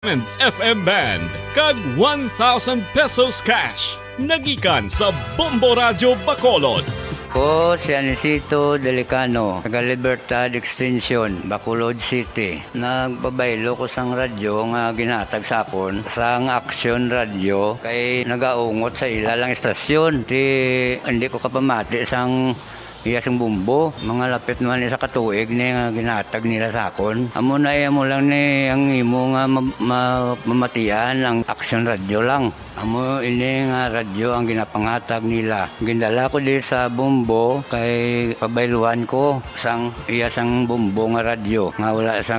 FM band kag 1,000 pesos cash nagikan sa Bombo Radio Bacolod. Ko si Anisito Delicano, taga Libertad Extension, Bacolod City. Nagpabaylo ko sang radyo nga ginatag sapon sang Action Radio kay nagaungot sa ilalang estasyon. Hindi ko kapamati sang iyasang bumbo, mga lapit naman sa katuig ni nga ginatag nila sakon. Amo na mo lang ni ang imo nga mamatian ang Action Radio lang. Amo ini nga radyo ang ginapangatag nila. Gindala ko di sa bumbo kay pabayluan ko sang iyasang bumbo nga radyo nga wala sa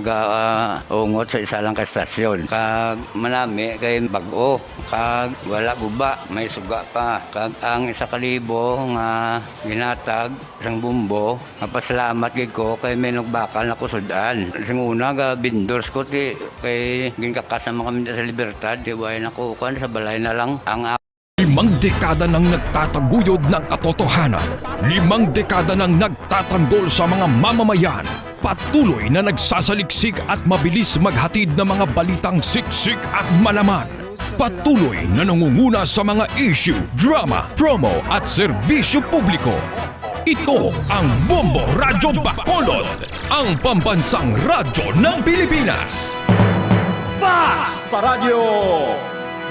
ungot sa isa lang ka estasyon. Kag manami kay bag-o, kag wala guba, may suga pa. Kag ang 1,000 nga ginatag sang bumbo, mapasalamat gid ko kay may nagbakal na kusudan. Sing una ga bindors ko ti kay ginkakasama kami sa Libertad, di ba ako kan sa balay na lang ang 5 dekada nang nagtataguyod ng katotohanan. 5 dekada nang nagtatanggol sa mga mamamayan. Patuloy na nagsasaliksik at mabilis maghatid ng mga balitang siksik at malaman. Patuloy na nangunguna sa mga issue, drama, promo at serbisyo publiko. Ito ang Bombo Radyo Bacolod, ang pambansang radyo ng Pilipinas. Fast Paradyo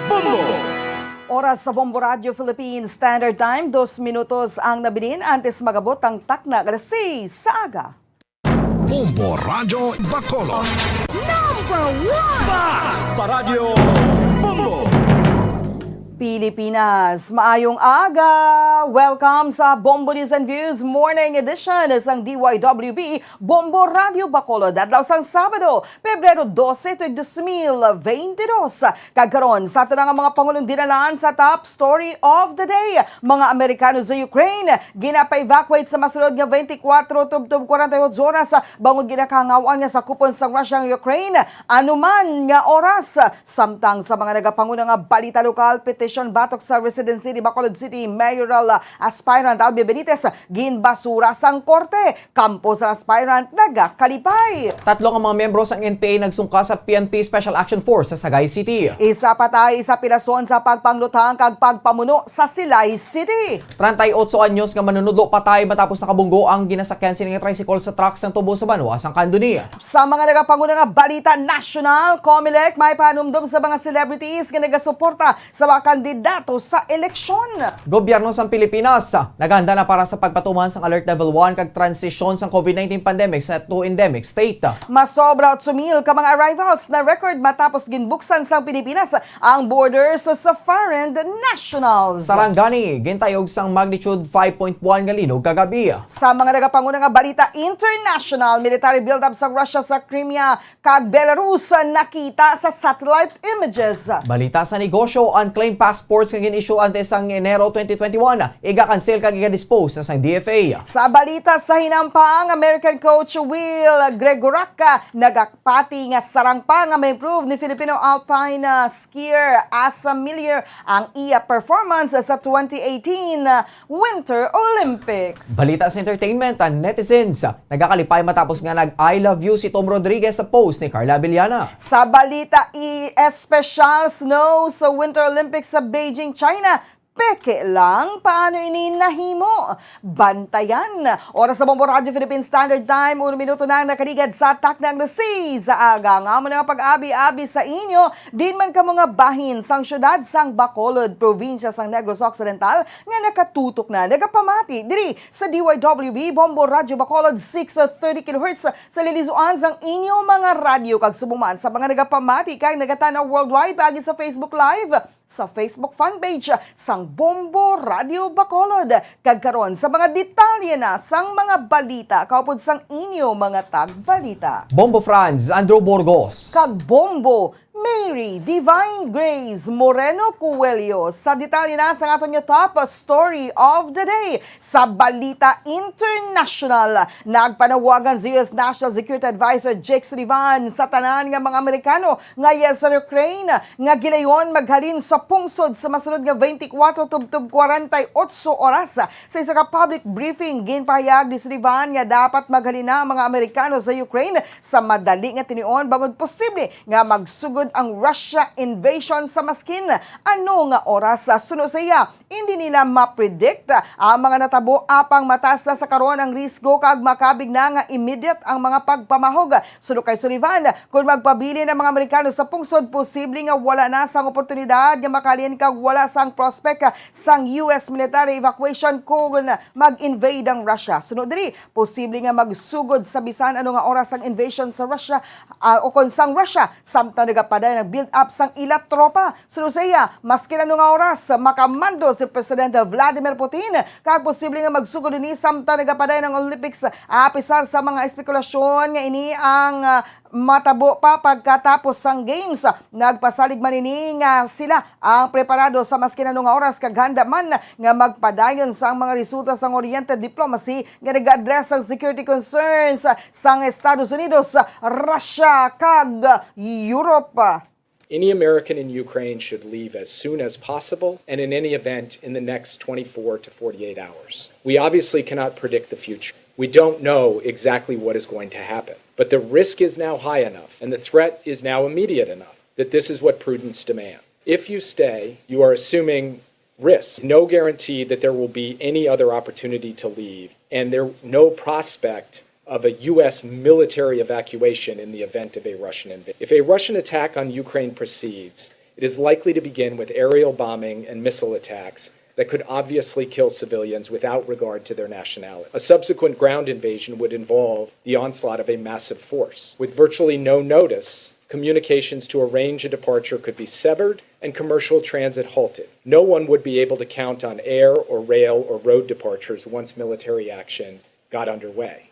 Bombo! Oras sa Bombo Radio Philippines Standard Time, 2 minutos ang nabilin antes magabot ang takna alas 6 sa aga. Bombo Radyo Bacolod. #1 Fast Paradyo Bombo! Pilipinas, maayong aga! Welcome sa Bombo News and Views Morning Edition ng DYWB Bombo Radio Bacolod. Adlaw sang Sabado, Pebrero 12, 2022. Kagkaroon sa tanang mga pangulong dinalaan sa top story of the day. Mga Amerikano sa Ukraine, ginapa-evacuate sa masunod nga 24 tubtub 48 oras bangod ginakangawaan nga sa kupon sa Russia ang Ukraine. Anuman nga oras, samtang sa mga nagapangulang nga balita lokal, petition batok sa Residency ni Bacolod City Mayoral aspirant Albie Benitez ginbasura sang korte. Kampo sa aspirant nagakalipay. 3 ang mga membro sa NPA nagsungka sa PNP Special Action Force sa Sagay City. Isa patay sa pilason sa pagpanglutang kag pagpamuno sa Silay City. 38 anyos nga manunudlo patay matapos nakabunggo ang ginasakyan sining tricycle sa truck sa tubo sa Banwa sang Candoni. Sa mga nagapanguna nga balita national, COMELEC may panumdum sa mga celebrities nga nagasuporta sa mga kandidato sa eleksyon. Gobyerno sa Pilipinas naghanda na para sa pagpatuman sang Alert Level 1 kag transisyon sang COVID-19 pandemic sa to endemic state. Masobra at sumil ka mga arrivals na record matapos ginbuksan sa Pilipinas ang borders sa foreign nationals. Sarangani gintayog sang magnitude 5.1 nga linog kagabi. Sa mga nagapanguna nga balita international, military build-up sa Russia sa Crimea kag Belarus nakita sa satellite images. Balita sa negosyo, unclaimed passports nga gin-issue antes sang Enero 2021, iga-cancel kag iga-dispose sa DFA. Sa balita sa hinampang, American coach Will Gregorak nagakpati nga sarang pa nga may improve ni Filipino alpine skier Asa Miller ang iya performance sa 2018 Winter Olympics. Balita sa entertainment, netizens nagakalipay matapos nga nag-I love you si Tom Rodriguez sa post ni Carla Villana. Sa balita, special snow sa Winter Olympics sa Beijing, China. Peke lang, paano ini nahimo? Bantayan. Oras sa Bombo Radio Philippine Standard Time, 1 minuto na nakaligad sa taknang nasi sa aga. Nga mo na pag-abi-abi sa inyo, din man ka mga bahin sang syudad sang Bacolod, probinsya sang Negros Occidental, nga nakatutok na, nagapamati, diri sa DYWB Bombo Radio Bacolod 630 kHz sa lilizuan sang inyo mga radio kag subuman sa mga nagapamati kag nagatanaw worldwide pagi sa Facebook Live, sa Facebook fanpage sang Bombo Radio Bacolod. Kagkaron sa mga detalye na sang mga balita kaupod sang inyo mga tagbalita. Bombo Franz, Andrew Burgos. Kag Bombo Mary Divine Grace Moreno Coelho sa detalye na sa aton yung top story of the day. Sa balita international, nagpanawagan si US National Security Advisor Jake Sullivan sa tanan nga mga Amerikano nga sa Ukraine nga gilayon maghalin sa pungsod sa masunod nga 24 tubtub 48 oras. Sa isa ka public briefing, ginpahayag ni Sullivan nga dapat maghalin na ang mga Amerikano sa Ukraine sa madali nga tinion bangod posible nga magsugod ang Russia invasion sa maskin ano nga oras suno sa iya. Hindi nila ma-predict ang mga natabo apang mataas na sa karon ang risgo kag makabig na nga immediate ang mga pagpamahog. Suno kay Sullivan, kung magpabili ng mga Amerikano sa pungsod, posible nga wala na sang oportunidad nga makalien kag wala sang prospect sang US military evacuation kung mag-invade ang Russia. Sunod diri, posible nga magsugod sa bisan ano nga oras ang invasion sa Russia o kung sang Russia samtang nagapaday ng build up sang ila tropa. Sunod sa iya, maski ano nga oras makamando si Presidente Vladimir Putin kag posible nga magsugod ni samtang nagapaday ng Olympics apisar sa mga espekulasyon nga ini ang matabo pa pagkatapos sang games. Nagpasalig man ini nga sila ang preparado sa maski ano nga oras kag handa man nga magpadayon sa mga resulta sang oriented diplomacy nga nag-address ang security concerns sang Estados Unidos, Russia kag Europe. Any American in Ukraine should leave as soon as possible and in any event in the next 24 to 48 hours. We obviously cannot predict the future. We don't know exactly what is going to happen, but the risk is now high enough and the threat is now immediate enough that this is what prudence demands. If you stay, you are assuming risk, no guarantee that there will be any other opportunity to leave, and there no prospect of a U.S. military evacuation in the event of a Russian invasion. If a Russian attack on Ukraine proceeds, it is likely to begin with aerial bombing and missile attacks that could obviously kill civilians without regard to their nationality. A subsequent ground invasion would involve the onslaught of a massive force. With virtually no notice, communications to arrange a departure could be severed and commercial transit halted. No one would be able to count on air or rail or road departures once military action got underway.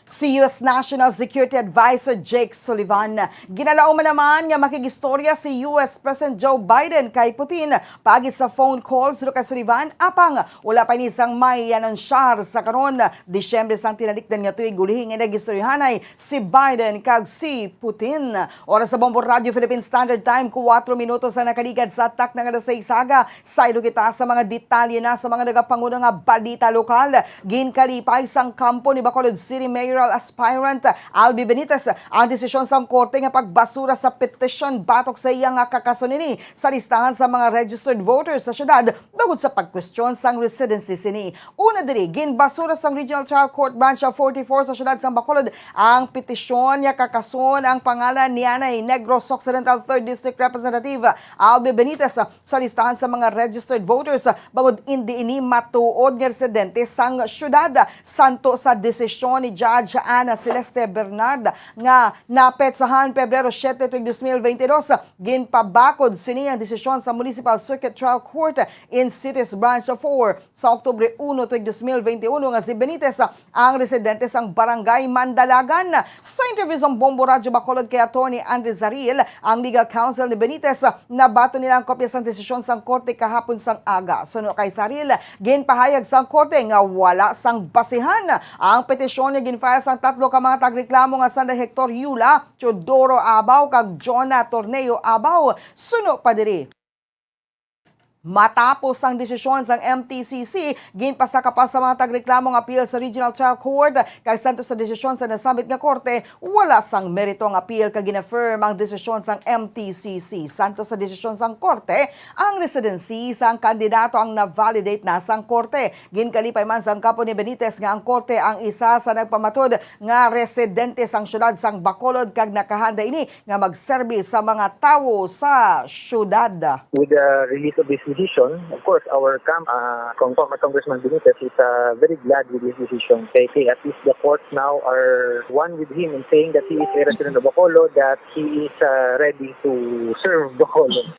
Si U.S. National Security Advisor Jake Sullivan, ginalauman naman nga makigistorya si U.S. President Joe Biden kay Putin pagi sa phone calls do kay Sullivan apang wala pa ni sang may anonsyar sa karon Disyembre sang tinalikdan nga tuig gulihing nga nagistoryahanay si Biden kag si Putin. Oras sa Bombo Radio Philippine Standard Time 4 minutos sa nakaligad sa atak ng alas 6 aga. Saylo kita sa mga detalye na sa mga nagapanguno nga balita lokal. Ginkalipay sang kampo ni Bacolod City Mayor aspirant Albi Benitez ang desisyon sa korte nga pagbasura sa petition batok sa iyang kakasunini sa listahan sa mga registered voters sa syudad bangod sa pagkwestiyon sang residency sini. Una diri ginbasura sang Regional Trial Court Branch 44 sa syudad sa Bacolod ang petisyon nga kakason ang pangalan ni Anay Negros Occidental 3rd District Representative Albi Benitez sa listahan sa mga registered voters bangod hindi ini matuod nga residente sang syudad santo sa desisyon ni Judge Ana Celeste Bernard nga napetsahan Pebrero 7, 2022 ginpabakod sini ang desisyon sa Municipal Circuit Trial Court in Cities Branch 4 sa Oktubre 1, 2021 nga si Benitez ang residente sang Barangay Mandalagan. Sa interview sa Bombo Radyo Bacolod kay Atty. Andre Zaril, ang legal counsel ni Benitez, nabato nila ang kopya sang desisyon sang korte kahapon sang aga. Suno kay Zaril, ginpahayag sang korte nga wala sang basihan ang petisyon nga ginfile sang tatlo ka mga tagreklamo nga Sanda Hector Yula, Teodoro Abaw kag Jonah Torneo Abaw. Suno pa diri. Matapos ang desisyon sang MTCC, ginpasaka pa sa mga tagreklamong appeal sa Regional Trial Court kay santo sa desisyon sa nasabit nga korte, wala sang merito ang appeal kag ginaffirm ang desisyon sang MTCC. Santo sa desisyon sang korte, ang residency sang kandidato ang na-validate na sang korte. Ginkalipay man sang kapo ni Benitez nga ang korte ang isa sa nagpamatod nga residente sang syudad sang Bacolod kag nakahanda ini nga magserbi sa mga tawo sa syudad. With the release of this decision, of course, our former Congressman Benitez is very glad with this decision. Okay, at least the courts now are one with him in saying that he is a resident of Bacolod, that he is ready to serve Bacolod.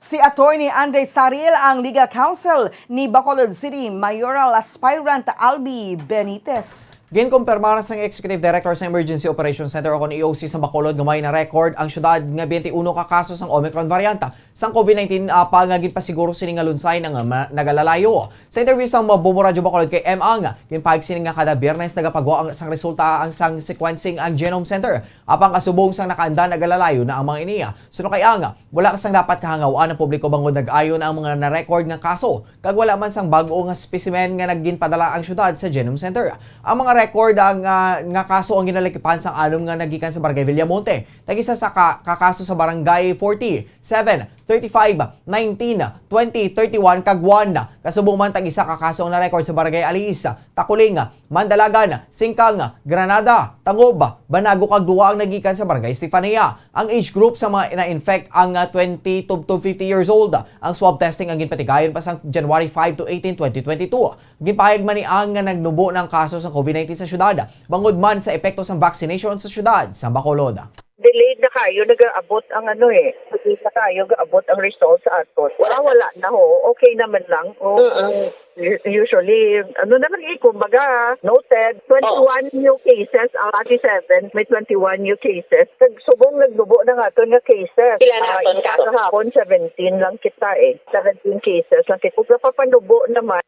Si Atty. Andre Saril ang legal counsel ni Bacolod City Mayoral Aspirant Albi Benitez. Ginkumpirmahan sang Executive Director sa Emergency Operations Center o EOC sa Bacolod nga may na record ang syudad nga 21 ka kaso sang Omicron varianta sang COVID-19 pa nga ginpasiguro sini nga lunsay nga nagalalayo. Sa interview sa Bombo Radyo Bacolod kay Ang, ginpahig sini nga kada Biyernes nagapagawa ang sang resulta ang sang sequencing ang Genome Center. Apang kasubong sang nakaanda nagalalayo na ang mga iniya. Suno kay Ang, wala sang dapat kahangawaan ang publiko bangod nag-ayon ang mga na-record nga kaso kag wala man sang bag-o nga specimen nga nagginpadala ang syudad sa Genome Center. Ang mga record ang nga kaso ang ginalakipan sang alom nga nagikan sa Barangay Villamonte. Tagisa sa kakaso sa Barangay 40, 7, 35, 19, 20, 31 kag 1. Kasubong man tag isa kakaso ang na-record sa Barangay Aliis, Takuling, Mandalagan, Singkang, Granada, Tangob, Banago kag duwa ang nagikan sa Barangay Estefania. Ang age group sa mga na-infect ang 20 to 50 years old. Ang swab testing ang ginpatigayon pa sa January 5 to 18, 2022. Ginpahayag man ni ang nga nagnubo ng kaso sa COVID-19 sa syudad, bangod man sa epekto sa vaccination sa syudad sa Bacolod. Delayed na kayo, nag-aabot ang delayed na kayo, nag-aabot ang results sa aton. Wala na ho, okay naman lang. Usually, naman kumbaga, noted, 21 new cases, 37, may 21 new cases. Subong nagdubo na nga ito nga cases. Ilan naton ka? Kahapon, 17 lang kita 17 cases lang kita. Kung napapanubo naman,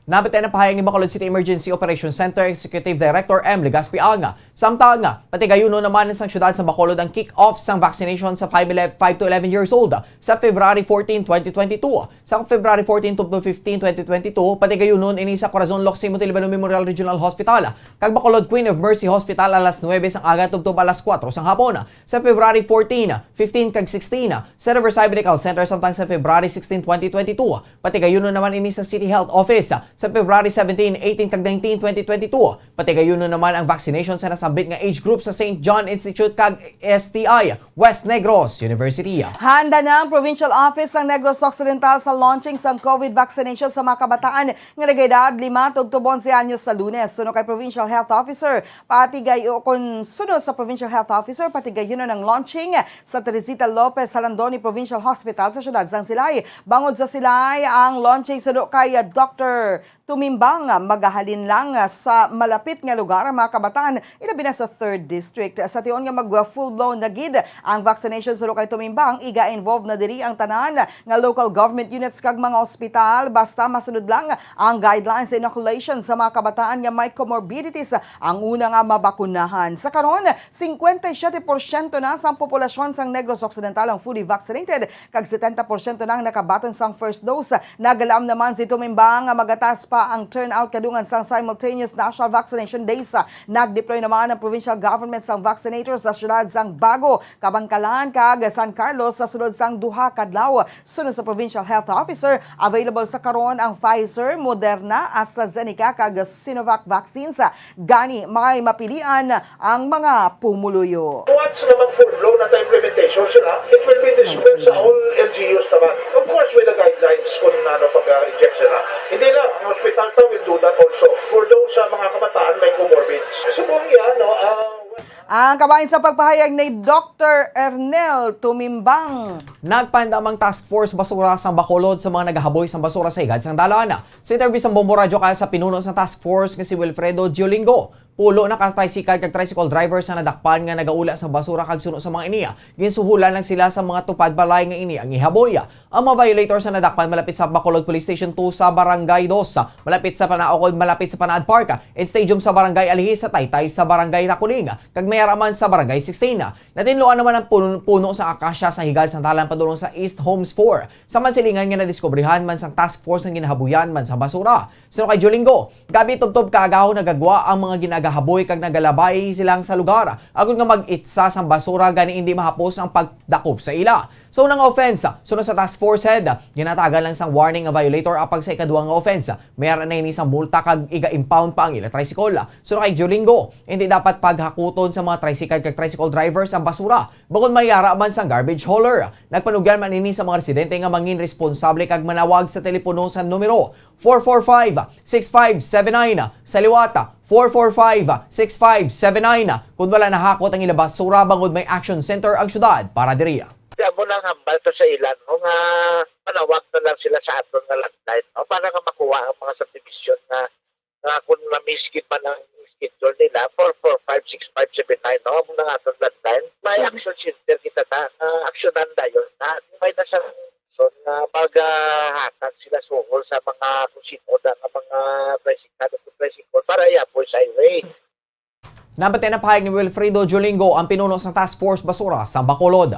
Nabitay na pahayag ni Bacolod City Emergency Operations Center Executive Director M. Legaspi Anga. Samtang pati gayuno naman sa syudad sa Bacolod ang kick-off sang vaccination sa 5 to 11 years old sa February 14, 2022. Sa February 14 to 15, 2022, pati gayunon ini sa Corazon Locsin Montalbano Memorial Regional Hospital. Kag Bacolod Queen of Mercy Hospital alas 9 sang aga tubtob alas 4 sang hapon. Sa February 14, 15 kag 16, sa Riverside Medical Center samtang sa February 16, 2022. Pati gayunon naman ini sa City Health Office sa February 17, 18 kag 19, 2022. Pati gayuno naman ang vaccination sa nasambit nga age group sa St. John Institute kag STI West Negros University. Handa na ang Provincial Office ng Negros Occidental sa launching sa COVID vaccination sa mga kabataan nga nag-edad 5 to 11 anyos sa Lunes. Sunod kay Provincial Health Officer, sunod sa Provincial Health Officer, patigay yun ng launching sa Teresita Lopez Salandoni Provincial Hospital sa siyudad sang Silay. Bangod sa Silay, ang launching sunod kay Dr. Tumimbang, magahalin lang sa malapit nga lugar ang mga kabataan, ilabi na sa 3rd District. Sa tion nga mag-full-blown na gid ang vaccination sulod kay Tumimbang, iga-involve na diri ang tanan nga local government units kag mga ospital, basta masunod lang ang guidelines sa inoculation sa mga kabataan nga may comorbidities ang una nga mabakunahan. Sa karon, 57% na sa populasyon sang Negros Occidental ang fully vaccinated, kag 70% nang nakabaton sang first dose. Nagalam naman si Tumimbang nga magatas pa ang turnout kadungan sang simultaneous national vaccination days. Nag-deploy naman ang provincial government sang vaccinators sa syudad sang Bago, Kabangkalan kag San Carlos sa sulod sang duha kadlaw. Sunod sa provincial health officer, available sa karon ang Pfizer, Moderna, AstraZeneca kag Sinovac vaccines. Gani may mapilian ang mga pumuluyo. Once naman full-blown na implementation sila, it will be dispersed sa all LGUs naman. Of course, with the guidelines kung pag-inject sila. Hindi lang, ang hospital will do that also for those mga kabataan may comorbids. Subong yan, Ang kabahin sa pagpahayag ni Dr. Ernel Tumimbang. Nagpandamang task force basura sa Bacolod sa mga naghahaboy sa basura sa higad sang Dalana. Sa interview sa Bombo Radio kaya sa pinuno sa task force nga si Wilfredo Giolingo. Pulo na ka-tricycle kag tricycle driver sa nadakpan nga nagaula sa basura kag suno sa mga iniya. Ginsuhulan lang sila sa mga tupad balay nga ini ang ihaboy. Ang mga violator sa nadakpan malapit sa Bacolod Police Station 2 sa Barangay 2, malapit sa Panaocod, malapit sa Panaad Park, and Stadium sa Barangay Alihis, sa Taytay sa Barangay Takuling, kag Mayaraman sa Barangay 16. Natinluan naman ang puno sa akasya sa higad sa talan padulong sa East Homes 4. Sa mansilingan nga nadiskubrihan man sang task force nga ginahabuyan man sa basura. Sino kay Jolingo, gabi tubtob kaagaw nagagwa ang mga ginagahaboy kag nagalabay silang sa lugar. Agon nga mag-itsa sang basura gani hindi mahapos ang pagdakop sa ila. So nang offense, sunod sa task force head, ginatagan lang sang warning nga violator apag sa ikaduhang nga offense. Mayroon na ini sang multa kag iga-impound pa ang ila tricycle. So kay Jolingo, hindi dapat paghakuton sa mga tricycle kag tricycle drivers ang basura. Bukod mayara man sang garbage hauler. Nagpanugyan man ini sa mga residente nga mangin responsable kag manawag sa telepono sa numero 445-6579 sa liwata 445-6579 kung wala nahakot ang ila basura bangod may action center ang syudad para diriya. Kaya mo lang hambal to sa ilan o nga manawag na lang sila sa aton nga landline o para nga makuha ang mga subdivision na kung na-miskip man ang schedule nila 445-6579 o muna nga aton landline may action center kita na aksyonan na yun na may nasa so na maghatag sila sungol sa mga kung sino na mga tricycle para i-approach sa highway. Nabatay na pahayag ni Wilfredo Giolingo ang pinuno sa task force basura sa Bacolod.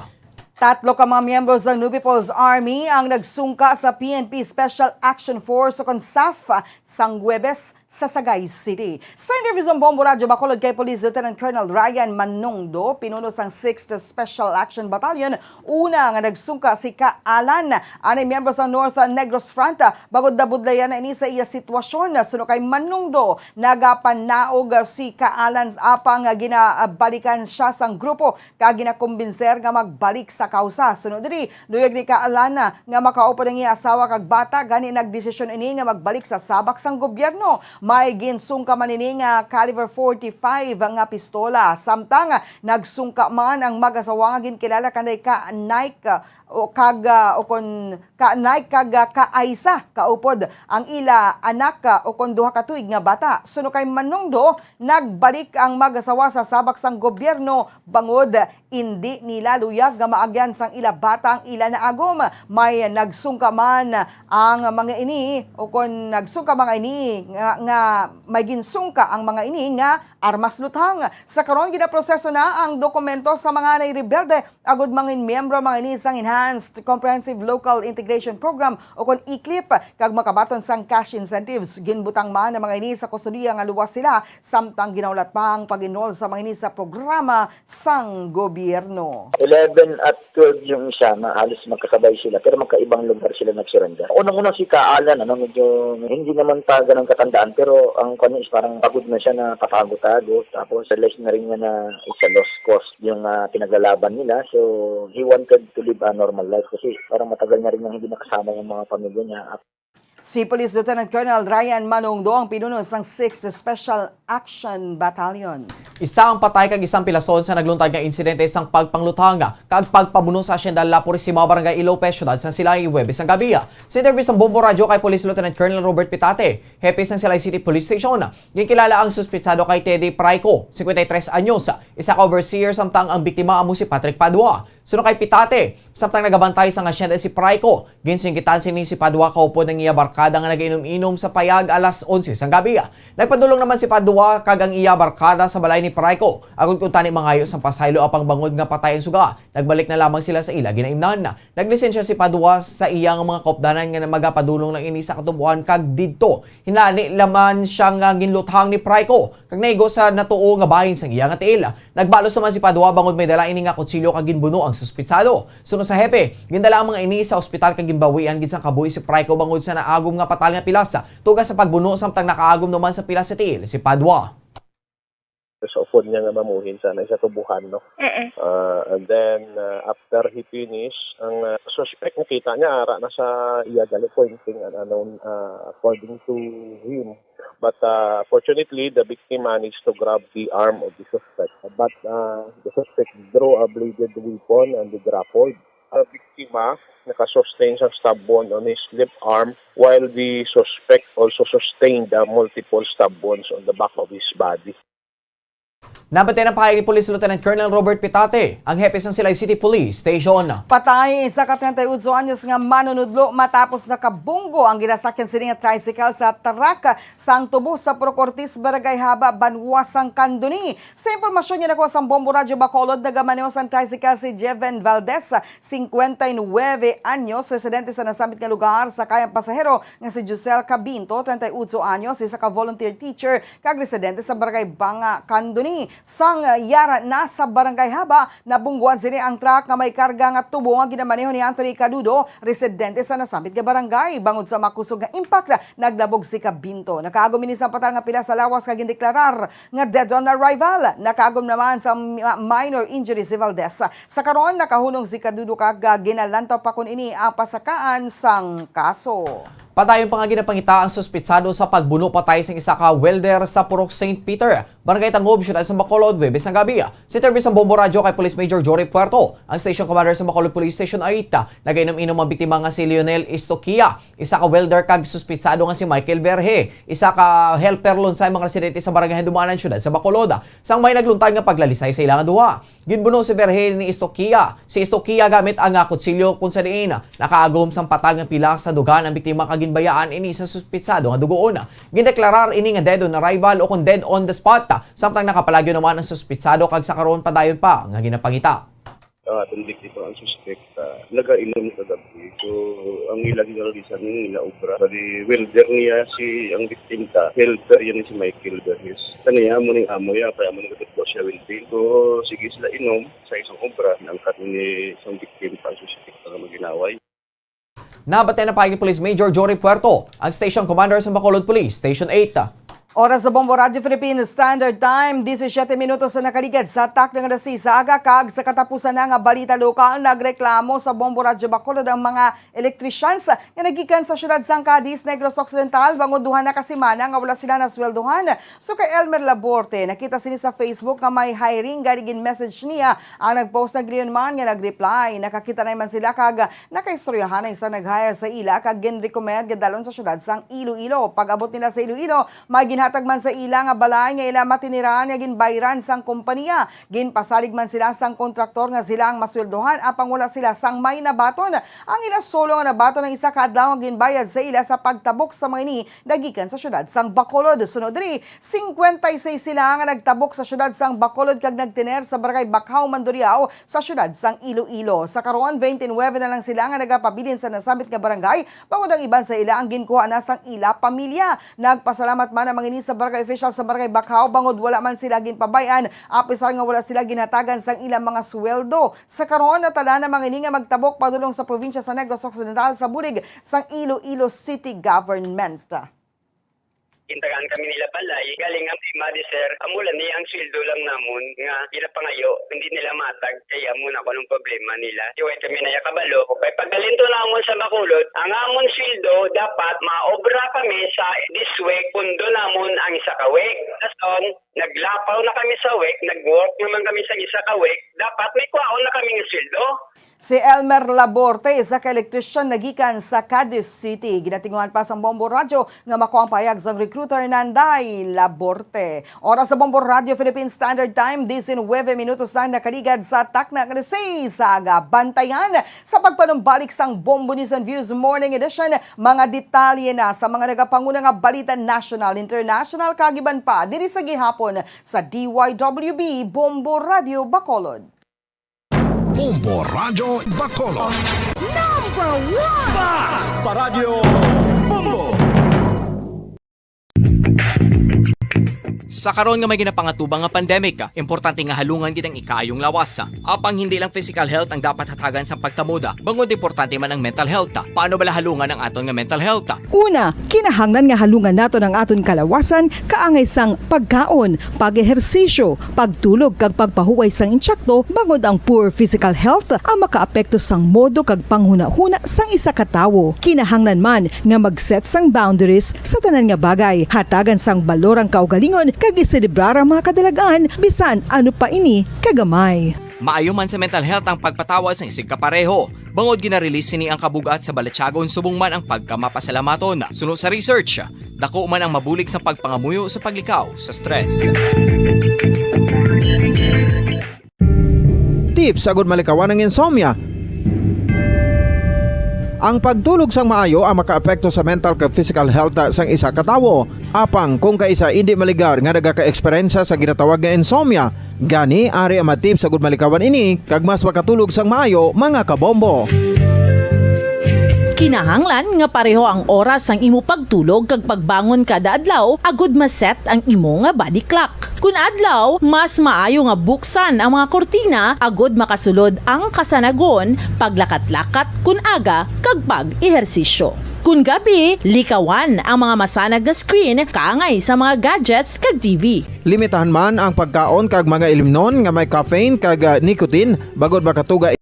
3 ka mga miyembros ng New People's Army ang nagsungka sa PNP Special Action Force o CONSAF sang Huwebes sa Sagay City. Sa interview sa Bombo Radyo Bacolod kay Police Lieutenant Colonel Ryan Manungdo, pinuno sang 6th Special Action Battalion, una nga nagsungka si Kaalan, anay miyembro sa North Negros Front, bagod dabudlayan na ini sa iya sitwasyon. Suno kay Manungdo, nagapanaog si Kaalan apang ginabalikan siya sang grupo, kag ginakumbinser nga magbalik sa kausa. Suno diri, luyag ni Kaalan nga makaupo ng iya asawa kag bata, gani nagdesisyon ini nga magbalik sa sabak sang gobyerno. May ginsungka man ini nga caliber 45 nga pistola. Samtang nagsungka man ang mag-asawa nga ginkilala kanay ka Nike o kaaysa kaupod ang ila anak o kon duha ka tuig nga bata. Suno kay Manungdo, nagbalik ang mag-asawa sa sabak sang gobyerno bangod hindi nila luyag nga maagyan sang ila bata ang ila na agom. May nagsungka man ang mga ini o kon nagsungka mga ini nga may ginsungka ang mga ini nga armas lutang. Sa karon ginaproseso na ang dokumento sa mga rebelde agud mangin miyembro mga ini sang Enhanced Comprehensive Local Integration Program o kon ICLIP kag makabaton sang cash incentives. Ginbutang man ang mga ini sa kustudiya nga luwas sila, samtang ginaulat pa ang pag-enroll sa mga ini sa programa sang gobyerno. 11 at 12 yung isa, halos magkasabay sila, pero magkaibang lugar sila nag-surrender. Unang-una si Kaalan, medyo hindi naman pa ganun katandaan, pero ang kanya is parang pagod na siya na patago-tago, tapos realize na rin niya na it's a lost cause yung pinaglalaban nila, so he wanted to live a normal life kasi parang matagal na rin nang hindi nakasama yung mga pamilya niya. Si Police Lieutenant Colonel Ryan Manungdo ang pinuno sang 6th Special Action Battalion. Isang patay kag isang pilason sa nagluntad nga insidente sang pagpanglutanga kag pagpabuno sa asyenda la Purisima Barangay Ilope Ciudad San Silay Huwebes ang gabi. Sa interview sa Bombo Radyo kay Police Lieutenant Colonel Robert Pitate, hepe ng Silay City Police Station, gikilala ang suspitsado kay Teddy Praico, 53 anyos, isa ka overseer, samtang ang biktima amo si Patrick Padua. Suno kay Pitate, samtang nagabantay sa asyenda si Praico, ginsinggitan sini si Padua kaupo ng iya barkada nga nagainom-inom sa payag alas 11 sang gabi. Nagpadulong naman si Padua kag ang iya barkada sa balay ni Praico. Agon kun tani mangayo sang pasaylo apang bangod nga patay ang suga. Nagbalik na lamang sila sa ila ginaimnan. Naglisensya si Padua sa iya nga mga kopdanan nga magapadulong lang ini sa katubuan kag didto. Hinani laman siya nga ginluthang ni Praico kag naigo sa natuo nga bahin sang iya nga tiil. Nagbalos naman si Padua bangod may dala ini nga kutsilyo kag ginbuno ang suspitsado. Sunod sa hepe, gindala ang mga ini sa ospital kag gimbawian gid sang kabuhi si Praico bangod sa naagom nga patal nga pilasa. Tugas sa pagbuno samtang nakaagom naman sa pilas sa tiil si Padua. Sa upod niya nga mamuhin sana sa tubuhan, no? And then after he finished, ang suspect nakita niya ara na sa iya gali pointing and unknown according to him. But fortunately, the victim managed to grab the arm of the suspect. But the suspect drew a bladed weapon and the grappled. The biktima nakasustain sa stab wound on his left arm, while the suspect also sustained multiple stab wounds on the back of his body. Nabantay ng pahayag ni Police Lieutenant Colonel Robert Pitate, ang hepe ng Silay City Police Station. Patay sa 38 anyos nga manunudlo matapos nakabunggo ang ginasakyan sini nga tricycle sa track sang tubo sa Procortis Barangay Haba, Banwasang Candoni. Sa impormasyon niya nakuha sa Bombo Radyo Bacolod, nagamaneho sang tricycle si Jeven Valdez, 59 anyos, residente sa nasambit nga lugar sa kayang pasahero nga si Jusel Cabinto, 38 anyos, isa ka volunteer teacher kag residente sa Barangay Banga, Candoni. Sang yara na sa Barangay Haba, nabungguan sini ang truck nga may karga nga tubo nga ginamaneho ni Anthony Cadudo, residente sa nasambit nga barangay. Bangod sa makusog nga impact, naglabog si Cabinto. Nakaagom ini sa patal nga pila sa lawas kag gideklarar nga dead on arrival. Nakaagom naman sa minor injury si Valdez. Sa karon nakahulong si Cadudo kag ginalantaw pa kun ini ang pasakaan sang kaso. Padayon pa nga ginapangita ang suspitsado sa pagbuno patay sang isa ka welder sa Purok St. Peter, Barangay Tangob, Ciudad sa Bacolod, Huwebes ang gabi. Sa interview sa Bombo Radyo kay Police Major Jory Puerto, ang Station Commander sa Bacolod Police Station Aita, nagainom-inom ang biktima nga si Lionel Istoquia, isa ka welder kag suspitsado nga si Michael Berhe, isa ka helper lon sa mga residente sa Barangay Dumanan, Ciudad sa Bacolod. Sang may nagluntad nga paglalisay sa ilang duha. Ginbuno si Berhe ni Istoquia. Si Istoquia gamit ang kutsilyo kung sa diin nakaagom sang patal nga pila sa dugan ang biktima kag ginbayaan ini sa suspitsado nga dugoon. Gindeklarar ini nga dead on arrival o kung dead on the spot, samtang nakapalagyo naman ang suspitsado kag sa karon padayon pa nga ginapangita. atong dito ang suspect nagainom kagabi. So ang ilang ginalisan nila obra. Bali welder niya si ang victim ta. Helper yan si Michael Berhes. Kaniya mo ning amo ya kaya mo ning katlo siya welding. So sige sila inom sa isang obra ng ni isang victim pa suspect na maginaway. Nabatay na Pagi Police Major Jory Puerto, ang Station Commander sa Bacolod Police, Station 8. Oras sa Bombo Radio Philippines Standard Time, 17 minutos na nakaligid sa atak ng alas 6 sa aga kag sa katapusan na nga balita lokal, nagreklamo sa Bombo Radio Bacolod ang mga electricians nga nagikan sa syudad sang Cadiz, Negros Occidental, bangod duha na kasimana nga wala sila nasweldohan. So kay Elmer Laborte, nakita sini sa Facebook nga may hiring, garigin message niya ang nagpost na griyon man nga nagreply. Nakakita na man sila kag nakaistoryahan na isa nag-hire sa ila kag gin-recommend gadalon sa syudad sang Iloilo. Pag abot nila sa Iloilo, may ginhatag man sa ila nga balay nga ila matinirahan nga ginbayran sang kompanya. Ginpasalig man sila sang kontraktor nga sila ang masweldohan apang wala sila sang may nabaton. Ang ila solo nga nabaton ng isa ka adlaw nga ginbayad sa ila sa pagtabok sa mga ini dagikan sa syudad sang Bacolod. Sunod diri, 56 sila nga nagtabok sa syudad sang Bacolod kag nagtiner sa barangay Bacau, Mandurriao sa syudad sang Iloilo. Sa karon 29 na lang sila nga nagapabilin sa nasabit nga barangay, bangod ang iban sa ila ang ginkuha na sang ila pamilya. Nagpasalamat man ang mga sa barangay official sa barangay Bacau, bangod wala man sila ginpabayan, apisar nga wala sila ginhatagan sang ilang mga sweldo. Sa karon natala na mga ini nga magtabok padulong sa probinsya sa Negros Occidental sa bulig sang Iloilo City Government. Intagaan kami nila balay, galing ang imadi sir, amulan niya ang sweldo lang namon nga pinapangayo, hindi nila matag, kaya muna ko ng problema nila. Iway kami na yakabalo, kaya pagdalinto namon sa Bacolod, ang amon sweldo dapat maobra kami sa this week, pundo namon ang isa ka week. Kason, naglapaw na kami sa week, nag-work naman kami sa isa ka week, dapat may kuhaon na kami ng sweldo. Si Elmer Laborte, isa ka electrician nagikan sa Cadiz City. Ginatinguhan pa sa Bombo Radio nga makuha ang payag sa recruiter Nanday Laborte. Oras sa Bombo Radio Philippine Standard Time, 19 minutos na nakaligad sa atak na alas 6 sa aga. Bantayan sa pagpanumbalik sang Bombo News and Views Morning Edition. Mga detalye na sa mga nagapanguna nga balita national, international, kagiban pa diri sa gihapon sa DYWB Bombo Radio Bacolod. Bombo Radio Bacolod. Number 1! Basta Radio Bombo! Sa karon nga may ginapangatubang nga pandemic, importante nga halungan kitang ikayong lawas. Apang hindi lang physical health ang dapat hatagan sa pagtamuda, bangod importante man ang mental health. Paano bala halungan ang aton nga mental health? Una, kinahanglan nga halungan nato ang aton kalawasan kaangay sang pagkaon, pag-ehersisyo, pagtulog kag pagpahuway sang insyakto, bangod ang poor physical health ang makaapekto sang modo kag panghuna-huna sang isa ka tawo. Kinahanglan man nga mag-set sang boundaries sa tanan nga bagay, hatagan sang balorang kaugalingon kag iselebrar ang mga kadalagaan bisan ano pa ini kagamay. Maayo man sa mental health ang pagpatawad sa isig kapareho. Bangod ginarelease ni ang kabugat sa Balatyagon subong man ang pagkamapasalamaton. Suno sa research, dako man ang mabulig sa pagpangamuyo sa paglikaw sa stress. Tips sagud malikawan ng insomnia. Ang pagtulog sang maayo ang makaapekto sa mental kag physical health sang isa ka tawo. Apang kung kaisa hindi maligar nga nagaka-eksperyensya sa ginatawag nga insomnia, gani ari ang matip sagud malikawan ini kag mas makatulog sang maayo mga kabombo. Kinahanglan nga pareho ang oras ang imo pagtulog kag pagbangon kada adlaw agud maset ang imo nga body clock. Kun adlaw, mas maayo nga buksan ang mga kortina agud makasulod ang kasanagon, paglakat-lakat kun aga kag pag-ehersisyo. Kun gabi, likawan ang mga masanag na screen kaangay sa mga gadgets kag TV. Limitahan man ang pagkaon kag mga ilimnon nga may caffeine kag nicotine bagod makatuga.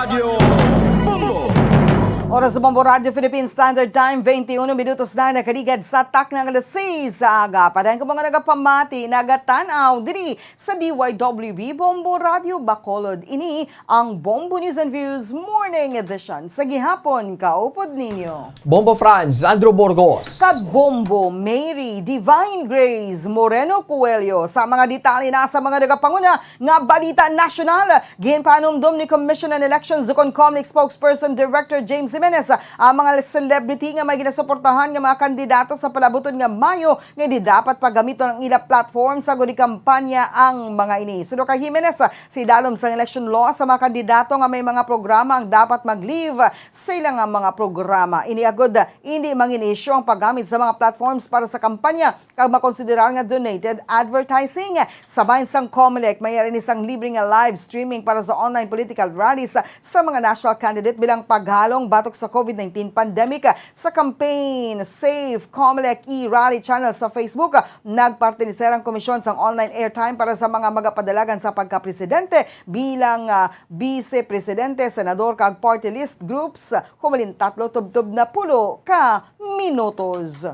Radio Bombo! Oras sa Bombo Radio Philippine Standard Time, 21 minutos na nakaligad sa atak ng alas 6 sa aga. Padayon ko mga nagapamati, nagatanaw diri sa DYWB Bombo Radio Bacolod. Ini ang Bombo News and Views Morning Edition. Sa gihapon, kaupod ninyo. Bombo Franz, Andrew Burgos. Kag Bombo Mary, Divine Grace, Moreno Coelho. Sa mga detalye na sa mga nagapanguna nga balita nasyonal. Ginpanumdum ni Commission on Elections, Zucon Comelec Spokesperson Director James Jimenez, ang mga celebrity nga may ginasuportahan nga mga kandidato sa palabuton nga Mayo nga di dapat paggamiton ng ila platform sa gudi kampanya ang mga ini. Suno kay Jimenez, si dalom sa election law sa mga kandidato nga may mga programa ang dapat mag-leave sa ilang mga programa. Iniagod, hindi manginisyo ang paggamit sa mga platforms para sa kampanya kag makonsiderar nga donated advertising. Sabayan sang COMELEC, may rin isang libreng live streaming para sa online political rallies sa mga national candidate bilang paghalong batok sa COVID-19 pandemic. Sa campaign Safe COMELEC e-rally channel sa Facebook, nagpartiniser ang komisyon sang online airtime para sa mga magapadalagan sa pagka-presidente bilang vice-presidente, senador kag party list groups. Humalin 3 tubtob na 10 ka minutos.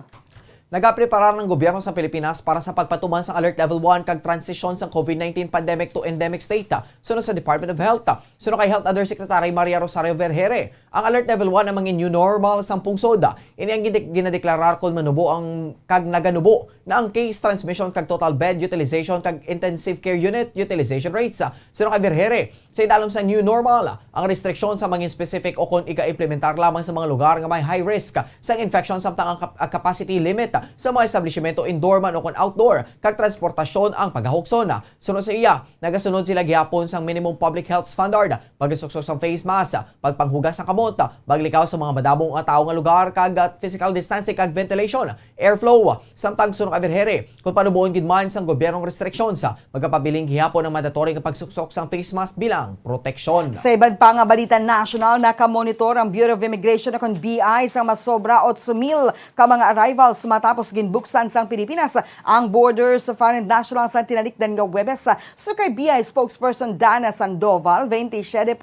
Nagapreparar ng gobyerno sa Pilipinas para sa pagpatuman sa Alert Level 1 kag transisyon sa COVID-19 pandemic to endemic state. Sunod sa Department of Health. Sunod kay Health Undersecretary Maria Rosario Vergere. Ang Alert Level 1 ang mga new normal sa pungsod. Ini ang ginadeklarar kung manubo ang kag naganubo na ang case transmission kag total bed utilization kag intensive care unit utilization rates. Sunod kay Vergere, sa idalom sa new normal, ang restriksyon sa mga specific o kung iga-implementar lamang sa mga lugar nga may high risk sa infection samtang ang capacity limit sa mga establishmento indoor man o kung outdoor kag transportasyon ang paghahukson. Sunod sa iya, nagasunod sila gihapon sa minimum public health standard, pagsuksok sa face mask, pagpanghugas ng kamot, paglikaw sa mga madamong tao nga lugar kag physical distancing kag ventilation, airflow. Samtang sunod kay Vergere, kung panubuon gid man sang gobyernong restrictions, magpabiling gihapon ng mandatory nga pagsuksok sa face mask bilang proteksyon. Sa iban pa nga balita national, nakamonitor ang Bureau of Immigration na BI sa masobra 8,000 ka mga arrivals matapos ginbuksan sang Pilipinas ang borders sa foreign nationals sa tinalikdan nga Webes. So kay BI spokesperson Dana Sandoval, 27%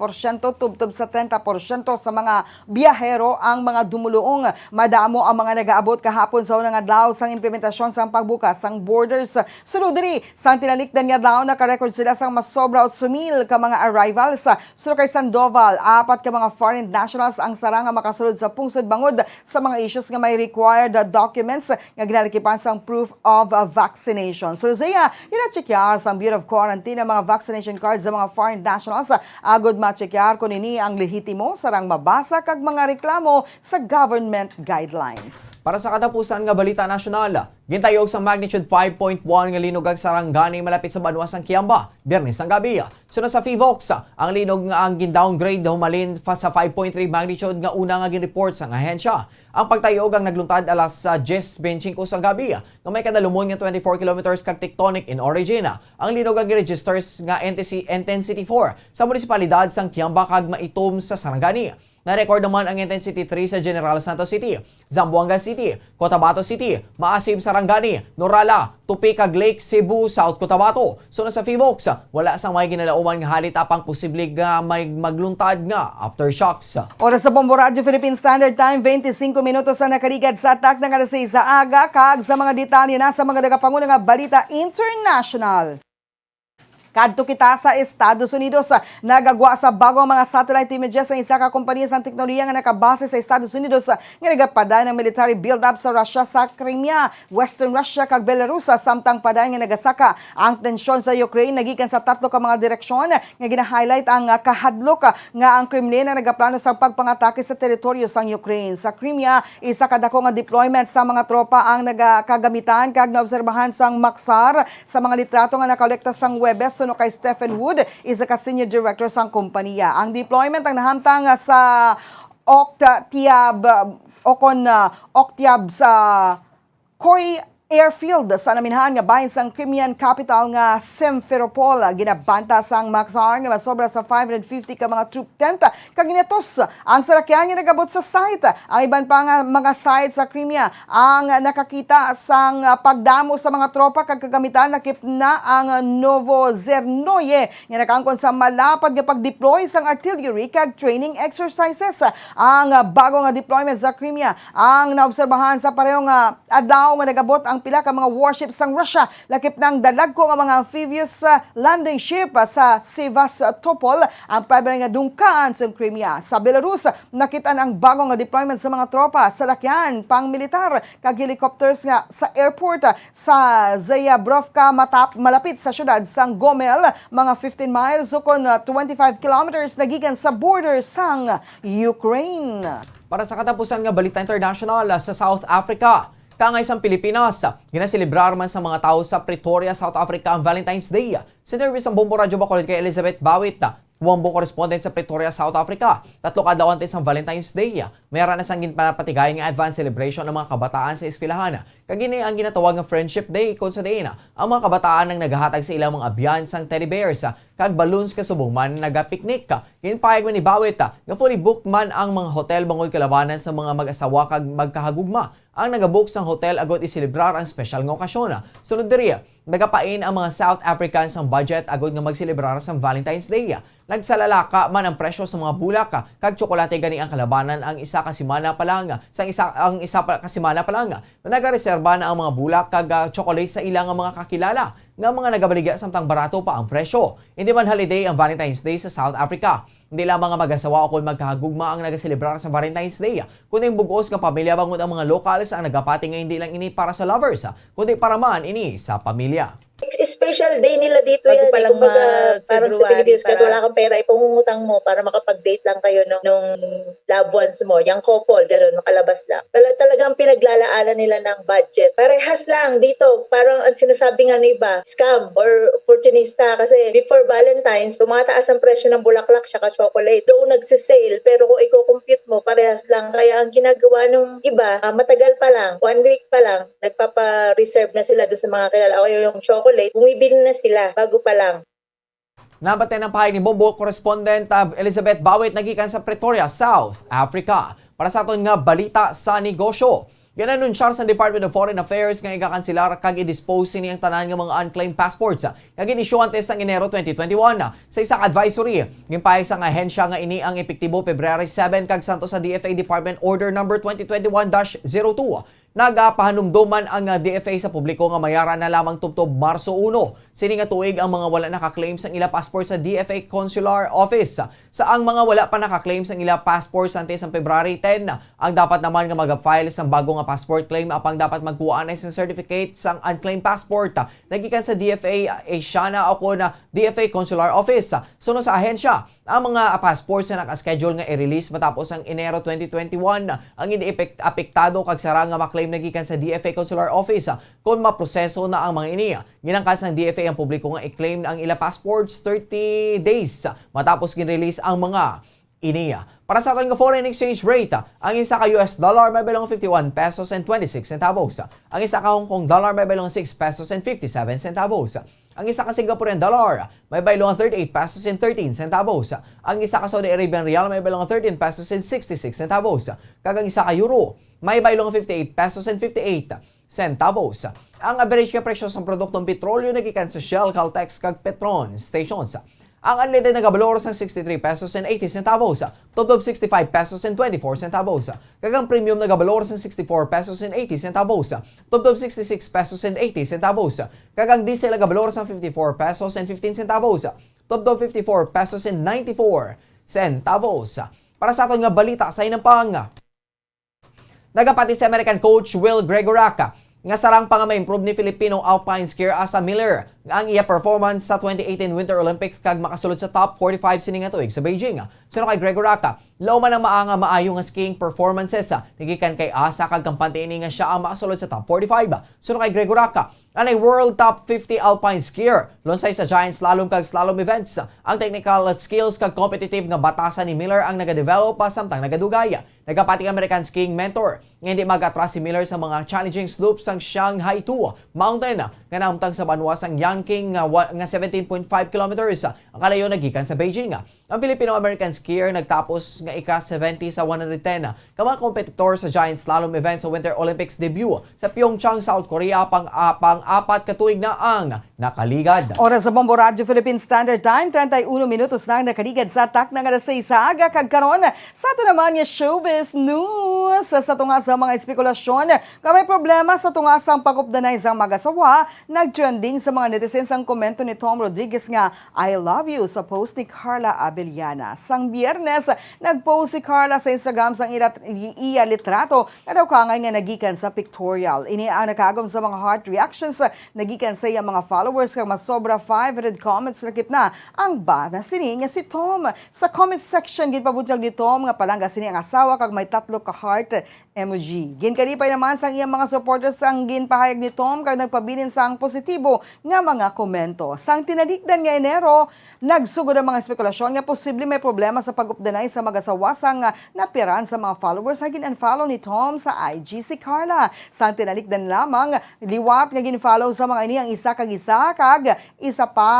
tubtob sa 30% sa mga biyahero ang mga dumuluong. Madamo ang mga nagaabot kahapon sa unang adlaw sang implementasyon sang pagbukas sang borders. Sunod diri sang tinalikdan nga adlaw naka-record sila sang masobra 8,000 ka mga arrivals. So kay Sandoval, 4 ka mga foreign nationals ang sara nga makasulod sa pungsod bangod sa mga issues nga may required documents nga ginalikipan sang proof of vaccination. So Zaya, ina-checkar sang Bureau of Quarantine ang mga vaccination cards sa mga foreign nationals. Agod ma-checkar kung ini ang lehitimo sarang mabasa kag mga reklamo sa government guidelines. Para sa katapusan nga balita nasyonal, gintayog sa magnitude 5.1 nga linog ang Sarangani malapit sa Banwa sang Kiamba, Biyernes ang gabi. Sunod sa FIVOX, ang linog nga ang gin-downgrade humalin sa 5.3 magnitude nga una nga gin-report sa ahensya. Ang pagtayog ang nagluntad alas 10:25 sa gabi nga may kadalumon nga 24 kilometers kag tectonic in origin. Ang linog ang gi-registers nga intensity 4 sa munisipalidad sang Kiamba kag Maitom sa Sarangani. Na-record naman ang intensity 3 sa General Santos City, Zamboanga City, Cotabato City, Maasim, Sarangani, Norala, Tupig, Lake, Cebu, South Cotabato. Sunod sa FIVOX, wala sang may ginalauman nga halita pang posible nga may magluntad nga aftershocks. Oras sa Bombo Radio Philippine Standard Time, 25 minutos sa nakarigad sa atak ng alas 6 sa aga kag sa mga detalye na sa mga nagapangulo nga balita international. Kadto kita sa Estados Unidos, nagagwa sa bagong mga satellite images sa isa ka kompanya sa teknolohiya nga nakabase sa Estados Unidos nga nagapaday ng military build-up sa Russia sa Crimea, Western Russia kag Belarus. Samtang paday nga nagasaka ang tensyon sa Ukraine nagikan sa 3 ka mga direksyon nga gina-highlight ang kahadlok nga ang Kremlin na nagaplano sa pagpangatake sa teritoryo sang Ukraine. Sa Crimea, isa ka dako nga deployment sa mga tropa ang nagakagamitan kag naobserbahan sang Maxar sa mga litrato nga nakolekta sang Webes. Suno kay Stephen Wood, isa ka senior director sang kompanya. Ang deployment ang nahamtang sa Oktyab sa Koy Airfield sa naminhan nga bahin sang Crimean capital nga Simferopol. Ginabanta sang Maxar nga masobra sa 550 ka mga troop tent kag ginatos ang sarakyan nga nagabot sa site. Ang iban pa nga mga site sa Crimea ang nakakita sang pagdamo sa mga tropa kag kagamitan nakip na ang Novozernoye nga nakaangkon sa malapad nga pag-deploy sang artillery kag training exercises. Ang bago nga deployment sa Crimea ang naobserbahan sa parehong adlaw nga nagabot ang ang pila ka mga warships sang Russia lakip ng dalagko nga mga amphibious landing ship sa Sevastopol, ang primary nga dungkaan sa Crimea. Sa Belarus, nakitaan ang bagong nga deployment sa mga tropa sa lakyan pang militar kag helicopters nga sa airport sa Zayabrovka malapit sa syudad sang Gomel, mga 15 miles o 25 kilometers nagikan sa border sang Ukraine. Para sa katapusan nga balita international sa South Africa, kangay sang Pilipinas, ginaselebrar man sa mga tao sa Pretoria, South Africa ang Valentine's Day. Sinervice ang Bombo Radyo Bacolod kay Elizabeth Bawit, Buwambo correspondent sa Pretoria, South Africa. 3 kadlaw antes ang Valentine's Day. Mayroon na sang ginpanapatigay nga advance celebration ng mga kabataan sa eskwelahan. Kagini ang ginatawag nga Friendship Day kung sa day na ang mga kabataan nang naghahatag sa ilang mga abyan sang teddy bears kag balloons kasubong man nagapiknik. Ginpayag man ni Bawit nga fully booked man ang mga hotel bangod kalabanan sa mga mag-asawa kag magkahagugma. Ang nagabook sang hotel agad iselebrar ang special nga okasyon. Sunod diri, nagapain ang mga South Africans ang budget agad nga magselebrar sa Valentine's Day. Nagsalalaka man ang presyo sa mga bulak kag tsokolate gani ang kalabanan ang isa ka semana pa lang. Ang isa ka semana pa lang. Nagareserba na ang mga bulak kag chocolate sa ilang mga kakilala nga mga nagabaligya samtang barato pa ang presyo. Hindi man holiday ang Valentine's Day sa South Africa. Hindi lang mga mag-asawa o kung magkahagugma ang nagaselebrar sa Valentine's Day, kundi bugos nga pamilya bangod ang mga locals ang nagapati nga hindi lang ini para sa lovers, kundi para man ini sa pamilya. Special day nila dito yan. Palang parang sa Pilipinas, kahit wala kang pera, ipangungutang mo para makapag-date lang kayo nung loved ones mo. Yung couple, gano'n, makalabas lang. Talagang pinaglalaanan nila ng budget. Parehas lang dito. Parang ang sinasabi nga ng iba, scam or opportunista. Kasi before Valentine's, tumataas ang presyo ng bulaklak saka chocolate. Doon nagsisale, pero kung i-compute mo, parehas lang. Kaya ang ginagawa ng iba, matagal pa lang, 1 week pa lang, nagpapa-reserve na sila doon sa mga kilala. O yung chocolate, bumibili na sila bago pa lang. Nabatay ng pahayag ni Bombo correspondent Elizabeth Bawit nagikan sa Pretoria, South Africa. Para sa aton nga balita sa negosyo. Ginanunsar sa Department of Foreign Affairs nga igakansilar kag i-dispose niyang tanan nga mga unclaimed passports nga ginisyu antes sang Enero 2021 sa isang advisory. Gimpayag sa ahensya nga ini ang epektibo Pebrero 7 kag santo sa DFA Department Order number 2021-02. Nagapahanumduman ang DFA sa publiko nga mayaran na lamang tubtob Marso 1. Sini nga tuig ang mga wala naka-claim sang ila passport sa DFA Consular Office. Sa ang mga wala pa naka-claim sang ila passport antes sang February 10, ang dapat naman nga mag-file sang bago nga passport claim apang dapat magkuha na isang certificate sang unclaimed passport. Nagikan sa DFA Asiana o na DFA Consular Office. Sunod sa ahensya, ang mga passports na naka-schedule nga i-release matapos ang Enero 2021 ang hindi apektado kag sara nga maklaim nagikan sa DFA Consular Office kung maproseso na ang mga ini. Ginangkat sang DFA ang publiko nga i-claim ang ila passports 30 days matapos gin-release ang mga iniya. Para sa ating foreign exchange rate, ang isa ka US dollar may bilong 51 pesos and 26 centavos. Ang isa ka Hong Kong dollar may bilong 6 pesos and 57 centavos. Ang isa ka Singaporean dollar may bilong 38 pesos and 13 centavos. Ang isa ka Saudi Arabian rial may bilong 13 pesos and 66 centavos. Kag ang isa ka euro may bilong 58 pesos and 58 centavos. Ang average nga presyo sa produktong petrolyo nagikan sa Shell, Caltex kag Petron stations. Ang unleaded na gabalor sang 63 pesos and 80 centavos, top 65 pesos and 24 centavos. Kagang premium na gabalor sang 64 pesos and 80 centavos, top 66 pesos and 80 centavos. Kagang diesel na gabalor sang 54 pesos and 15 centavos, top 54 pesos and 94 centavos. Para sa aton nga balita sa inampang, nagapati si American coach Will Gregorak nga sarang pa nga ma-improve ni Filipino alpine skier Asa Miller ang iya performance sa 2018 Winter Olympics kag makasulod sa top 45 sini nga tuig sa Beijing. Suno kay Gregorak, law man ang maayo nga skiing performances nagikan kay Asa kag kampante ini nga siya ang makasulod sa top 45. Suno kay Gregorak, anay world top 50 alpine skier lonsay sa giant slalom kag slalom events. Ang technical skills kag competitive nga batasan ni Miller ang nagadevelop samtang nagadugay. Nagapati American skiing mentor nga hindi mag-atras si Miller sa mga challenging slopes sang Shanghai 2 Mountain nga namtang sa banwa sang Yanqing nga 17.5 kilometers ang kalayo nagikan sa Beijing. Ang Filipino-American skier nagtapos nga ika-70 sa 110 ka mga kompetitor sa giant slalom event sa Winter Olympics debut sa Pyeongchang, South Korea pang-apat katuig na ang nakaligad. Oras sa Bombo Radio Philippine Standard Time, 31 minutos na ang nakaligad sa tak ng alas 6 sa aga kagkaron. Sa ito naman yung showbiz news sa tunga sa mga espekulasyon nga may problema sa tunga sa pag-updanay sa mag-asawa, nag-trending sa mga netizens ang komento ni Tom Rodriguez nga I love you sa post ni Carla Abellana. Sang Biyernes, nag-post si Carla sa Instagram sang iya litrato na daw kangay nga nagikan sa pictorial. Ini ang nakagom sa mga heart reactions nagikan sa iya mga followers kang masobra 500 comments lakip na ang bata sini nga si Tom. Sa comment section ginpabutyag ni Tom nga palangga sini ang asawa kag may 3 ka heart emoji. Ginkalipay naman sang iyang mga supporters ang ginpahayag ni Tom kag nagpabilin sang positibo nga mga komento. Sang tinadikdan nga Enero, nagsugod ang mga spekulasyon nga posible may problema sa pag-updanay sa mag-asawa sang napiran sa mga followers nga gin-unfollow ni Tom sa IG si Carla. Sang tinalikdan lamang liwat nga gin-follow sa mga ini ang isa kag isa pa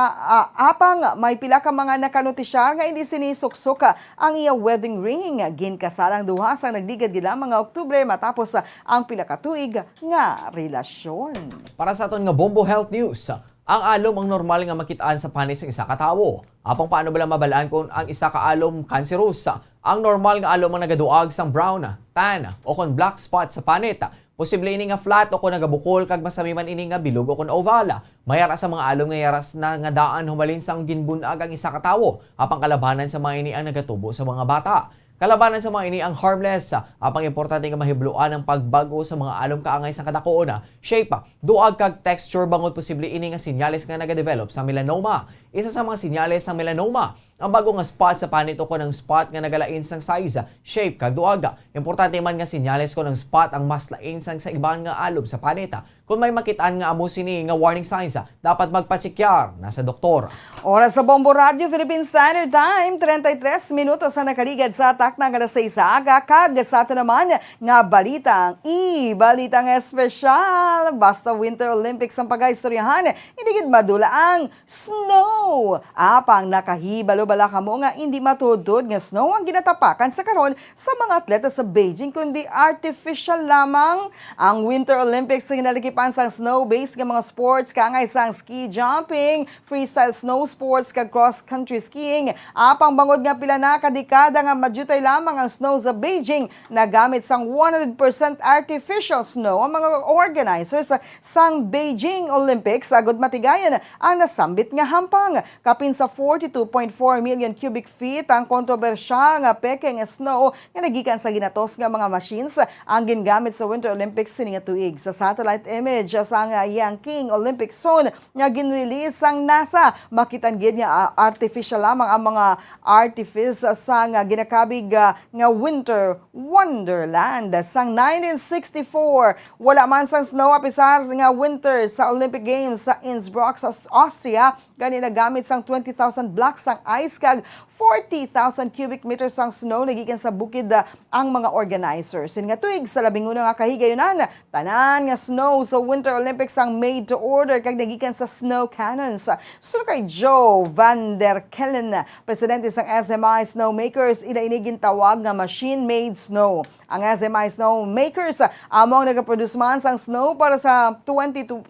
apang may pila ka mga nakanotisyar nga hindi sinisuksok ang iya wedding ring. Ginkasalang duha sang nagdigad gila mga Oktubre matapos ang pila ka tuig nga relasyon. Para sa aton nga Bombo Health News, ang alom ang normal nga makitaan sa panis ng isa ka tawo. Apang paano ba lang mabalaan kung ang isa ka alom cancerous? Ang normal nga alom ang nagaduag sang brown, tan o kon black spot sa panit. Posible ini nga flat o kon nagabukol kag masamiman ini nga bilog o kon oval. Mayara sa mga alom nga yaras na nga daan humalin sang ginbunag ang isa ka tawo. Apang kalabanan sa mga ini ang nagatubo sa mga bata. Kalabanan sa mga ini ang harmless. Apang importante nga mahibluan ang pagbago sa mga alom kaangay sa kadakoon. Shape, duag kag texture bangod posible ini nga sinyales nga nagadevelop sa melanoma. Isa sa mga sinyales sa melanoma, ang bago nga spot sa panit o ko ng spot nga nagalain sang size, shape kag duaga. Importante man nga sinyales ko ng spot ang mas lain sang sa ibang nga alob sa panita. Kung may makitaan nga amo sini nga warning signs, dapat magpachekyar na sa doktor. Oras sa Bombo Radio Philippine Standard Time, 33 minutos sa nakaligad sa atak ng alas 6 sa aga. Kag sa ato naman nga balitang espesyal. Basta Winter Olympics ang pag-aistoryahan, hindi gid madula ang snow. Apang nakahibalo-bala kamo nga hindi matudod nga snow ang ginatapakan sa karon sa mga atleta sa Beijing kundi artificial lamang. Ang Winter Olympics ang ginalikipan sa snow-based nga mga sports kangay sang ski jumping, freestyle snow sports kag cross-country skiing. Apang bangod nga pila na kadekada nga madyutay lamang ang snow sa Beijing nagamit sang 100% artificial snow ang mga organizers sang Beijing Olympics agud matigayan ang nasambit nga hampang. Kapin sa 42.4 million cubic feet ang kontrobersyal nga peke nga snow nga nagikan sa ginatos nga mga machines ang gingamit sa Winter Olympics sini nga tuig. Sa satellite image sa Yangqing Olympic Zone nga ginrelease ang NASA, makitan gid nga artificial lamang ang mga artifice sa nga ginakabig nga Winter Wonderland. Sang 1964, wala man sang snow apisar nga winter sa Olympic Games sa Innsbruck sa Austria. Gani nagamit sang 20,000 blocks sang ice kag 40,000 cubic meters ang snow nagikan sa bukid ang mga organizers. Sin nga tuig sa 11 nga kahigayonan, tanan nga snow sa Winter Olympics ang made to order kag nagikan sa snow cannons. So kay Joe Van der Kellen, presidente sang SMI Snowmakers, inainigin tawag nga machine-made snow. Ang SMI Snowmakers among nagaproduce man sang snow para sa 2014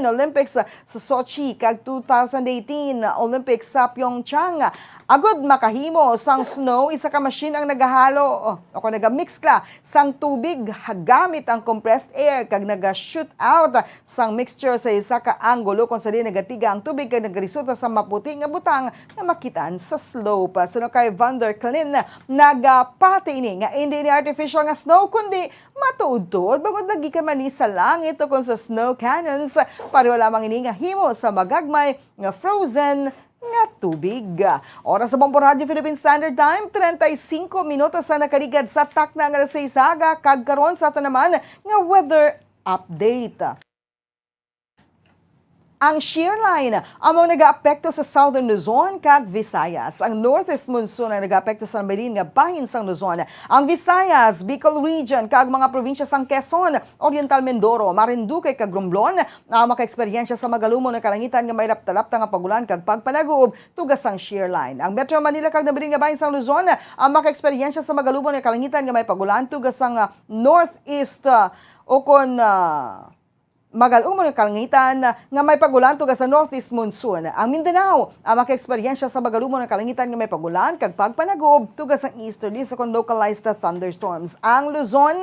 Olympics sa Sochi kag 2018 Olympics sa Pyeongchang. Agud makahimo sang snow, isa ka machine ang nagahalo o nagamix kla sang tubig gamit ang compressed air kag naga-shoot out sang mixture sa isa ka anggulo kung sali nagatiga ang tubig kag nagresulta sa maputi nga butang nga makitaan sa slope. Suno kay Van der Kleen nagapati ini nga hindi ni artificial nga snow kundi matuod-tuod bangod lagi ka man sa langit o kung sa snow cannons pareho lamang ini nga himo sa magagmay nga frozen nga tubig. Oras sa Bombo Radio Philippine Standard Time, 35 minutos sa nakaligad sa tak na alas 6 aga kag karon sa ato naman nga weather update. Ang shear line among nagaapekto sa Southern Luzon kag Visayas. Ang northeast monsoon ang nagaapekto sa Marin nga bahin sang Luzon. Ang Visayas, Bicol Region kag mga probinsya sang Quezon, Oriental Mindoro, Marinduque kag Romblon makaeksperyensya sa magalumon nga kalangitan nga may lapta-lapta nga pagulan kag pagpanagob tugas sang shear line. Ang Metro Manila kag Marin nga bahin sang Luzon ang makaeksperyensya sa magalumon nga kalangitan nga may pagulan tugas sang northeast magalumon ng kalangitan nga may pagulan tugas sa northeast monsoon. Ang Mindanao ang makaeksperyensya sa magalumon ng kalangitan nga may pagulan kag pagpanagob tugas sa easterly sa localized thunderstorms. Ang Luzon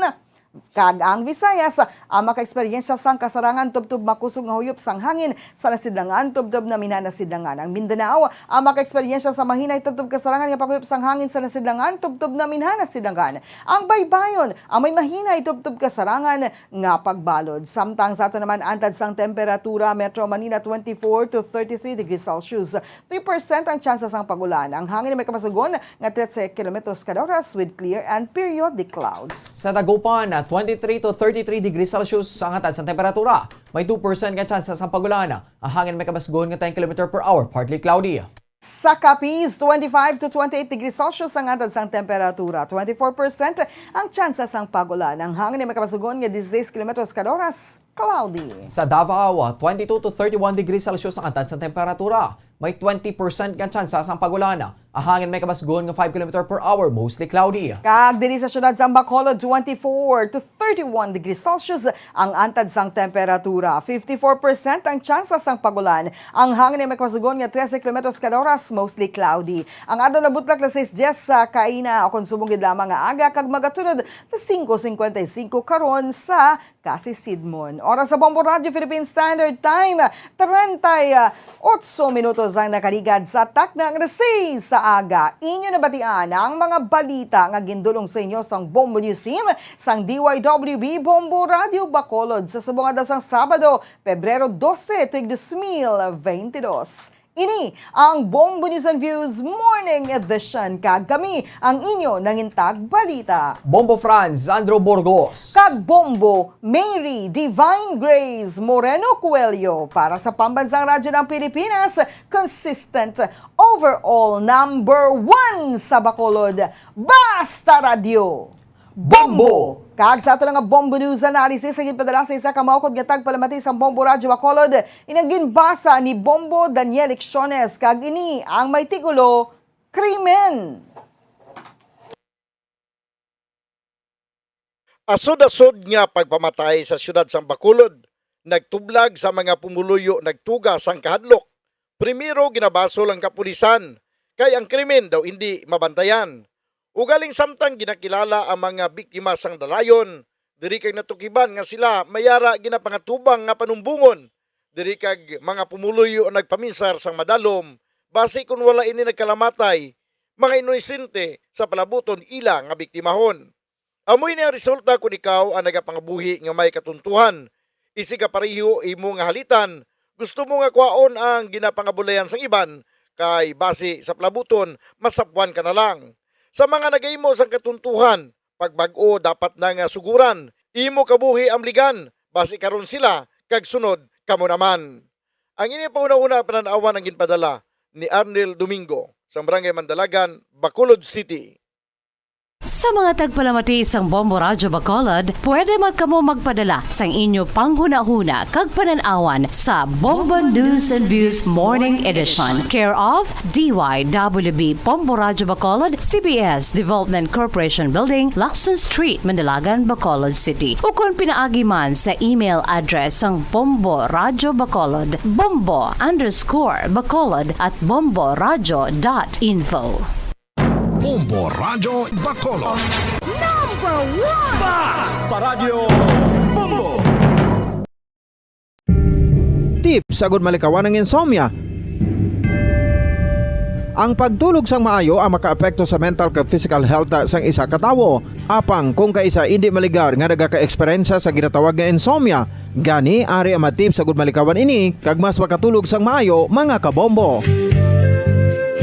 kag ang Visayas ang makaeksperyensya sang kasarangan tubtub makusog nga huyop sang hangin sa nasidlangan tubtub na minana sidlangan. Ang Mindanao ang makaeksperyensya sa mahinay tubtub kasarangan nga paghuyop sang hangin sa nasidlangan tubtub na minana sidlangan. Ang Baybayon ang may mahinay tubtub kasarangan nga pagbalod. Samtang sa ato naman antad sang temperatura, Metro Manila 24 to 33 degrees Celsius. 3% ang tsansa sang pagulan. Ang hangin may kapasugon nga 13 kilometros kada oras with clear and periodic clouds. Sa Dagupan, 23 to 33 degrees Celsius ang atad sa temperatura. May 2% nga tsansa sa pagulan. Ang hangin may kabasgon nga 10 km per hour, partly cloudy. Sa Capiz, 25 to 28 degrees Celsius ang atad sang temperatura. 24% ang tsansa sang pagulan. Ang hangin may kabasugon nga 16 km kada oras, cloudy. Sa Davao, 22 to 31 degrees Celsius ang atad sa temperatura. May 20% nga tsansa sang pagulan. Ang hangin may kabasgon nga 5 km per hour, mostly cloudy. Kag diri sa syudad sa Bacolod, 24 to 31 degrees Celsius ang antad sang temperatura. 54% ang tsansa sang pagulan. Ang hangin may kabasgon nga 13 km kada oras, mostly cloudy. Ang adlaw na butlak na 6:10 sa kaina o konsumong gid lamang nga aga kag magatunod na 5:55 karon sa Kasisidmon. Oras sa Bombo Radio Philippine Standard Time, 38 minutos ang nakaligad sa taknang resi sa aga. Inyo nabatian ang mga balita nga gindulong sa inyo sang Bombo News Team sang DYWB Bombo Radio Bacolod sa subong adlaw sang Sabado, Pebrero 12, tuig 2022. Ini ang Bombo News and Views Morning Edition. Kag kami ang inyo nangintag balita. Bombo Franz, Andrew Burgos. Kag Bombo Mary Divine Grace Moreno Coelho para sa Pambansang Radyo ng Pilipinas, consistent overall number 1 sa Bacolod, Basta Radio Bombo! Kag sa ato nga Bombo News Analysis, ang padala sa isa kamaukod nga tagpalamati sa Bombo Radio Bacolod, inaginbasa ni Bombo Daniel Ixones, kag ini ang may tigulo, krimen. Asod-asod nga pagpamatay sa siyudad sang Bacolod, nagtublag sa mga pumuluyo nagtuga sang kahadlok. Primero ginabasol ang kapulisan, kay ang krimen daw hindi mabantayan. Ugaling samtang ginakilala ang mga biktima sang dalayon, diri kag natukiban nga sila mayara ginapangatubang nga panumbungon, diri kag mga pumuluyo nagpaminsar sang madalom, base kun wala ini nagkalamatay, mga inosente sa palabuton ila nga biktimahon. Amoy ni ang resulta kung ikaw ang nagapangabuhi nga may katuntuhan, isi ka pareho imo nga halitan, gusto mo nga kwaon ang ginapangabulayan sang iban, kay base sa palabuton, masapwan ka na lang. Sa mga nagaimo sang katuntuhan, pagbag-o dapat na nga suguran, imo kabuhi amligan, base karon sila, kag sunod kamo naman. Ang ini pauna-una pananawan ang ginpadala ni Arnel Domingo sa Barangay Mandalagan, Bacolod City. Sa mga tagpalamati sang Bombo Radyo Bacolod, pwede man kamo magpadala sang inyo panghuna-huna kag pananawan sa Bombo News and Views Morning Edition. Care of DYWB Bombo Radyo Bacolod, CBS Development Corporation Building, Lacson Street, Mandalagan, Bacolod City. O kung pinaagi man sa email address sang Bombo Radyo Bacolod, bombo_bacolod@bomboradyo.info. Bombo Radio Bacolod. Number 1! Basta Radio Bombo! Tips sagud malikawan ng insomnia. Ang pagtulog sang maayo ang makaapekto sa mental kag physical health sang isa ka tawo. Apang kung kaisa hindi maligar nga nagaka-eksperyensya sa ginatawag nga insomnia, gani ari ang mga tips sagud malikawan ini kag mas makatulog sang maayo mga kabombo.